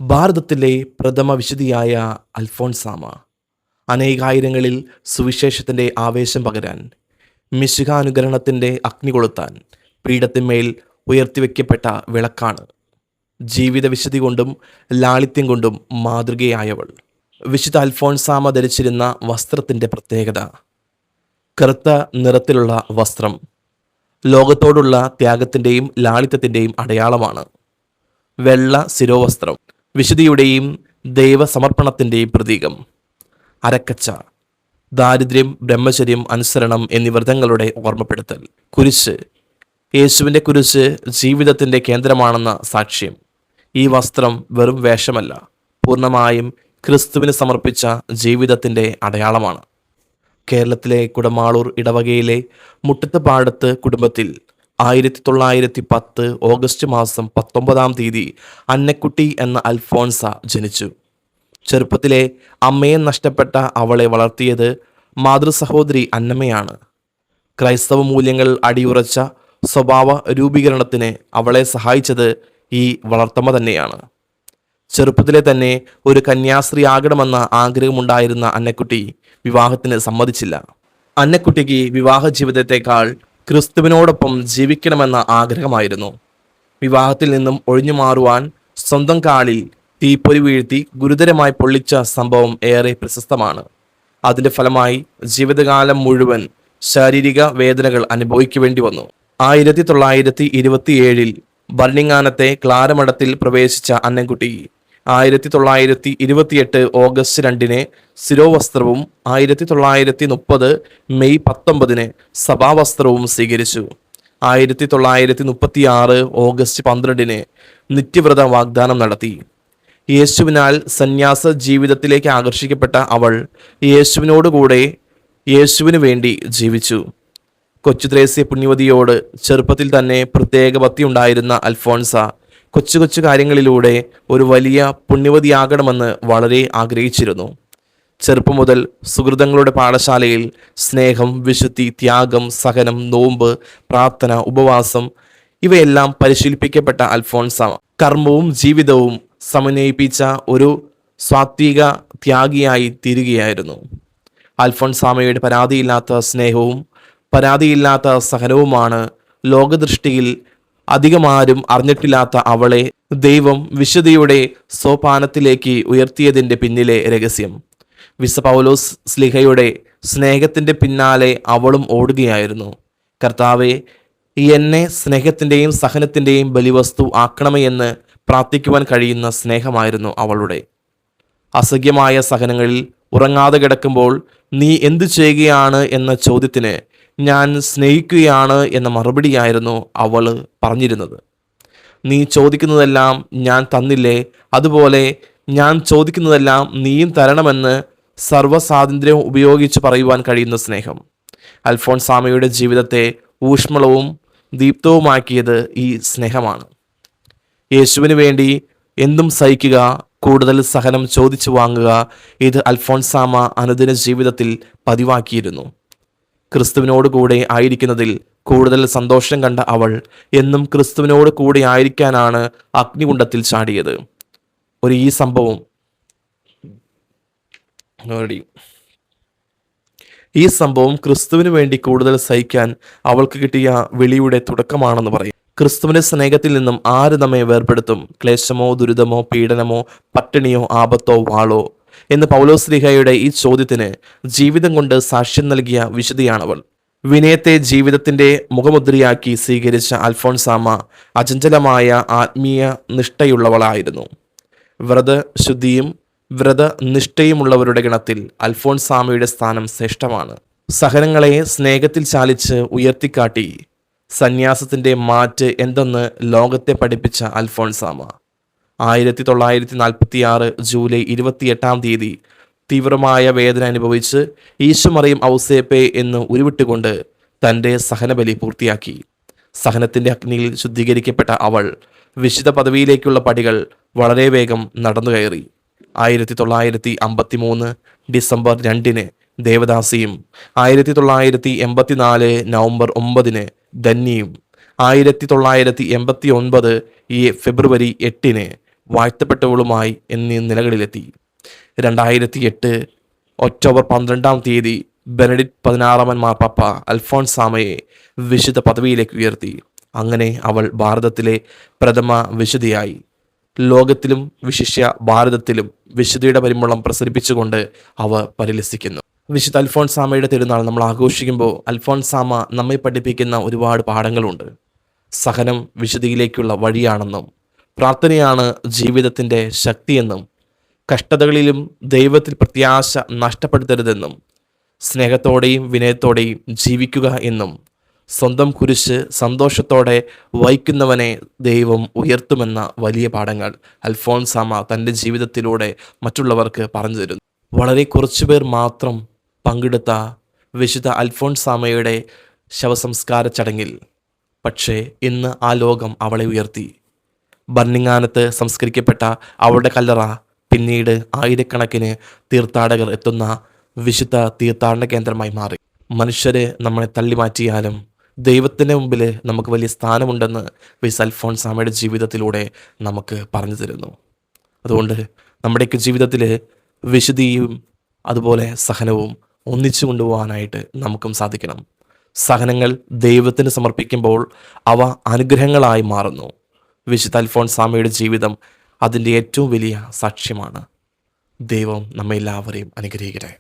ഭാരതത്തിലെ പ്രഥമ വിശുദ്ധിയായ അൽഫോൺസാമ അനേകായിരങ്ങളിൽ സുവിശേഷത്തിൻ്റെ ആവേശം പകരാൻ, മിശിഹാനുകരണത്തിൻ്റെ അഗ്നി കൊളുത്താൻ പീഠത്തിന്മേൽ ഉയർത്തിവെക്കപ്പെട്ട വിളക്കാണ്. ജീവിത വിശുദ്ധി കൊണ്ടും ലാളിത്യം കൊണ്ടും മാതൃകയായവൾ. വിശുദ്ധ അൽഫോൺസാമ ധരിച്ചിരുന്ന വസ്ത്രത്തിൻ്റെ പ്രത്യേകത: കറുത്ത നിറത്തിലുള്ള വസ്ത്രം ലോകത്തോടുള്ള ത്യാഗത്തിൻ്റെയും ലാളിത്യത്തിൻ്റെയും അടയാളമാണ്. വെള്ള ശിരോവസ്ത്രം വിശുദ്ധിയുടെയും ദൈവസമർപ്പണത്തിൻ്റെയും പ്രതീകം. അരക്കച്ച ദാരിദ്ര്യം, ബ്രഹ്മചര്യം, അനുസരണം എന്നീ വ്രതങ്ങളുടെ ഓർമ്മപ്പെടുത്തൽ. കുരിശ് യേശുവിൻ്റെ കുരിശ് ജീവിതത്തിൻ്റെ കേന്ദ്രമാണെന്ന സാക്ഷ്യം. ഈ വസ്ത്രം വെറും വേഷമല്ല, പൂർണ്ണമായും ക്രിസ്തുവിന് സമർപ്പിച്ച ജീവിതത്തിൻ്റെ അടയാളമാണ്. കേരളത്തിലെ കുടമാളൂർ ഇടവകയിലെ മുട്ടത്തുപാടത്ത് കുടുംബത്തിൽ 1910 ഓഗസ്റ്റ് മാസം 19 അന്നക്കുട്ടി എന്ന അൽഫോൺസ ജനിച്ചു. ചെറുപ്പത്തിലെ അമ്മയെ നഷ്ടപ്പെട്ട അവളെ വളർത്തിയത് മാതൃസഹോദരി അന്നമ്മയാണ്. ക്രൈസ്തവ മൂല്യങ്ങൾ അടിയുറച്ച സ്വഭാവ രൂപീകരണത്തിന് അവളെ സഹായിച്ചത് ഈ വളർത്തമ്മ തന്നെയാണ്. ചെറുപ്പത്തിലെ തന്നെ ഒരു കന്യാസ്ത്രീ ആകണമെന്ന ആഗ്രഹമുണ്ടായിരുന്ന അന്നക്കുട്ടി വിവാഹത്തിന് സമ്മതിച്ചില്ല. അന്നക്കുട്ടിക്ക് വിവാഹ ജീവിതത്തെക്കാൾ ക്രിസ്തുവിനോടൊപ്പം ജീവിക്കണമെന്ന ആഗ്രഹമായിരുന്നു. വിവാഹത്തിൽ നിന്നും ഒഴിഞ്ഞു മാറുവാൻ സ്വന്തം കാലിൽ തീപ്പൊരി വീഴ്ത്തി ഗുരുതരമായി പൊള്ളിച്ച സംഭവം ഏറെ പ്രശസ്തമാണ്. അതിൻ്റെ ഫലമായി ജീവിതകാലം മുഴുവൻ ശാരീരിക വേദനകൾ അനുഭവിക്കേണ്ടി വന്നു. 1927 ബർണിങ്ങാനത്തെ ക്ലാരമഠത്തിൽ പ്രവേശിച്ച അന്നക്കുട്ടി 1928 ഓഗസ്റ്റ് 2 ശിരോവസ്ത്രവും 1930 മെയ് 19 സഭാവസ്ത്രവും സ്വീകരിച്ചു. 1936 ഓഗസ്റ്റ് 12 നിത്യവ്രത വാഗ്ദാനം നടത്തി. യേശുവിനാൽ സന്യാസ ജീവിതത്തിലേക്ക് ആകർഷിക്കപ്പെട്ട അവൾ യേശുവിനോടുകൂടെ യേശുവിന് വേണ്ടി ജീവിച്ചു. കൊച്ചു ത്രേസ്യ പുണ്യവതിയോട് ചെറുപ്പത്തിൽ തന്നെ പ്രത്യേക ഭക്തിയുണ്ടായിരുന്ന അൽഫോൺസ കൊച്ചു കൊച്ചു കാര്യങ്ങളിലൂടെ ഒരു വലിയ പുണ്യവതിയാകണമെന്ന് വളരെ ആഗ്രഹിച്ചിരുന്നു. ചെറുപ്പം മുതൽ സുഹൃതങ്ങളുടെ പാഠശാലയിൽ സ്നേഹം, വിശുദ്ധി, ത്യാഗം, സഹനം, നോമ്പ്, പ്രാർത്ഥന, ഉപവാസം ഇവയെല്ലാം പരിശീലിപ്പിക്കപ്പെട്ട അൽഫോൺസ കർമ്മവും ജീവിതവും സമന്വയിപ്പിച്ച ഒരു സാത്വിക ത്യാഗിയായി തീരുകയായിരുന്നു. അൽഫോൺസാമയുടെ പരാതിയില്ലാത്ത സ്നേഹവും പരാതിയില്ലാത്ത സഹനവുമാണ് ലോകദൃഷ്ടിയിൽ അധികമാരും അറിഞ്ഞിട്ടില്ലാത്ത അവളെ ദൈവം വിശുദ്ധിയുടെ സോപാനത്തിലേക്ക് ഉയർത്തിയതിൻ്റെ പിന്നിലെ രഹസ്യം. വിശുദ്ധ പൗലോസ് ശ്ലീഹയുടെ സ്നേഹത്തിൻ്റെ പിന്നാലെ അവളും ഓടുകയായിരുന്നു. കർത്താവെ, എന്നെ സ്നേഹത്തിൻ്റെയും സഹനത്തിൻ്റെയും ബലിവസ്തു ആക്കണമേ എന്ന് പ്രാർത്ഥിക്കുവാൻ കഴിയുന്ന സ്നേഹമായിരുന്നു അവളുടെ. അസഖ്യമായ സഹനങ്ങളിൽ ഉറങ്ങാതെ കിടക്കുമ്പോൾ നീ എന്തു ചെയ്യുകയാണ് എന്ന ചോദ്യത്തിന് ഞാൻ സ്നേഹിക്കുകയാണ് എന്ന മറുപടിയായിരുന്നു അവൾ പറഞ്ഞിരുന്നത്. നീ ചോദിക്കുന്നതെല്ലാം ഞാൻ തന്നില്ലേ, അതുപോലെ ഞാൻ ചോദിക്കുന്നതെല്ലാം നീയും തരണമെന്ന് സർവ്വസ്വാതന്ത്ര്യം ഉപയോഗിച്ച് പറയുവാൻ കഴിയുന്ന സ്നേഹം. അൽഫോൺസാമയുടെ ജീവിതത്തെ ഊഷ്മളവും ദീപ്തവുമാക്കിയത് ഈ സ്നേഹമാണ്. യേശുവിന് വേണ്ടി എന്തും സഹിക്കുക, കൂടുതൽ സഹനം ചോദിച്ചു വാങ്ങുക, ഇത് അൽഫോൺസാമ അനുദിന ജീവിതത്തിൽ പതിവാക്കിയിരുന്നു. ക്രിസ്തുവിനോട് കൂടെ ആയിരിക്കുന്നതിൽ കൂടുതൽ സന്തോഷം കണ്ട അവൾ എന്നും ക്രിസ്തുവിനോട് കൂടെ ആയിരിക്കാനാണ് അഗ്നികുണ്ഡത്തിൽ ചാടിയത്. ഈ സംഭവം ക്രിസ്തുവിന് വേണ്ടി കൂടുതൽ സഹിക്കാൻ അവൾക്ക് കിട്ടിയ വിളിയുടെ തുടക്കമാണെന്ന് പറയും. ക്രിസ്തുവിന്റെ സ്നേഹത്തിൽ നിന്നും ആര് നമ്മെ വേർപെടുത്തും? ക്ലേശമോ, ദുരിതമോ, പീഡനമോ, പട്ടിണിയോ, ആപത്തോ, വാളോ എന്ന് പൗലോസ് ശ്ലീഹയുടെ ഈ ചോദ്യത്തിന് ജീവിതം കൊണ്ട് സാക്ഷ്യം നൽകിയ വിശുദ്ധിയാണവൾ. വിനയത്തെ ജീവിതത്തിന്റെ മുഖമുദ്രയാക്കി സ്വീകരിച്ച അൽഫോൺസാമ അചഞ്ചലമായ ആത്മീയ നിഷ്ഠയുള്ളവളായിരുന്നു. വ്രതശുദ്ധിയും വ്രതനിഷ്ഠയുമുള്ളവരുടെ ഗണത്തിൽ അൽഫോൺസാമയുടെ സ്ഥാനം ശ്രേഷ്ഠമാണ്. സഹനങ്ങളെ സ്നേഹത്തിൽ ചാലിച്ച് ഉയർത്തിക്കാട്ടി സന്യാസത്തിന്റെ മാറ്റ് എന്തെന്ന് ലോകത്തെ പഠിപ്പിച്ച അൽഫോൺസാമ 1946 ജൂലൈ 28 തീവ്രമായ വേദന അനുഭവിച്ച് ഈശോ മറിയം ഔസേപ്പേ എന്ന് ഉരുവിട്ടുകൊണ്ട് തൻ്റെ സഹനബലി പൂർത്തിയാക്കി. സഹനത്തിൻ്റെ അഗ്നിയിൽ ശുദ്ധീകരിക്കപ്പെട്ട അവൾ വിശുദ്ധ പദവിയിലേക്കുള്ള പടികൾ വളരെ വേഗം നടന്നു കയറി. 1953 ഡിസംബർ 2 ദേവദാസിയും 1984 നവംബർ 9 ധന്യയും 1989 ഫെബ്രുവരി 8 വാഴ്ത്തപ്പെട്ടവളുമായി എന്നീ നിലകളിലെത്തി. 2008 ഒക്ടോബർ 12 ബെനഡിക്ട് 16 മാർപ്പാപ്പ അൽഫോൺസാമയെ വിശുദ്ധ പദവിയിലേക്ക് ഉയർത്തി. അങ്ങനെ അവൾ ഭാരതത്തിലെ പ്രഥമ വിശുദ്ധയായി. ലോകത്തിലും വിശിഷ്യ ഭാരതത്തിലും വിശുദ്ധിയുടെ പരിമളം പ്രസരിപ്പിച്ചുകൊണ്ട് അവ പരിലസിക്കുന്നു. വിശുദ്ധ അൽഫോൺസാമയുടെ തിരുനാൾ നമ്മൾ ആഘോഷിക്കുമ്പോൾ അൽഫോൺസാമ നമ്മെ പഠിപ്പിക്കുന്ന ഒരുപാട് പാഠങ്ങളുണ്ട്. സഹനം വിശുദ്ധിയിലേക്കുള്ള വഴിയാണെന്നും, പ്രാർത്ഥനയാണ് ജീവിതത്തിൻ്റെ ശക്തിയെന്നും, കഷ്ടതകളിലും ദൈവത്തിൽ പ്രത്യാശ നഷ്ടപ്പെടുത്തരുതെന്നും, സ്നേഹത്തോടെയും വിനയത്തോടെയും ജീവിക്കുക എന്നും, സ്വന്തം കുരിശ് സന്തോഷത്തോടെ വഹിക്കുന്നവനെ ദൈവം ഉയർത്തുമെന്ന വലിയ പാഠങ്ങൾ അൽഫോൺസാമ തൻ്റെ ജീവിതത്തിലൂടെ മറ്റുള്ളവർക്ക് പറഞ്ഞു തരുന്നു. വളരെ കുറച്ചുപേർ മാത്രം പങ്കെടുത്ത വിശുദ്ധ അൽഫോൺസാമയുടെ ശവസംസ്കാര ചടങ്ങിൽ പക്ഷേ ഇന്ന് ആ ലോകം അവളെ ഉയർത്തി. ബർണിങ്ങാനത്ത് സംസ്കരിക്കപ്പെട്ട അവളുടെ കല്ലറ പിന്നീട് ആയിരക്കണക്കിന് തീർത്ഥാടകർ എത്തുന്ന വിശുദ്ധ തീർത്ഥാടന കേന്ദ്രമായി മാറി. മനുഷ്യരെ നമ്മളെ തള്ളിമാറ്റിയാലും ദൈവത്തിൻ്റെ മുമ്പിൽ നമുക്ക് വലിയ സ്ഥാനമുണ്ടെന്ന് വിശുദ്ധ അൽഫോൺസാമയുടെ ജീവിതത്തിലൂടെ നമുക്ക് പറഞ്ഞു തരുന്നു. അതുകൊണ്ട് നമ്മുടെയൊക്കെ ജീവിതത്തിൽ വിശുദ്ധിയും അതുപോലെ സഹനവും ഒന്നിച്ചു കൊണ്ടുപോകാനായിട്ട് നമുക്കും സാധിക്കണം. സഹനങ്ങൾ ദൈവത്തിന് സമർപ്പിക്കുമ്പോൾ അവ അനുഗ്രഹങ്ങളായി മാറുന്നു. വിശുദ്ധ അൽഫോൺസാമയുടെ ജീവിതം അതിൻ്റെ ഏറ്റവും വലിയ സാക്ഷ്യമാണ്. ദൈവം നമ്മെ എല്ലാവരെയും അനുഗ്രഹിക്കട്ടെ.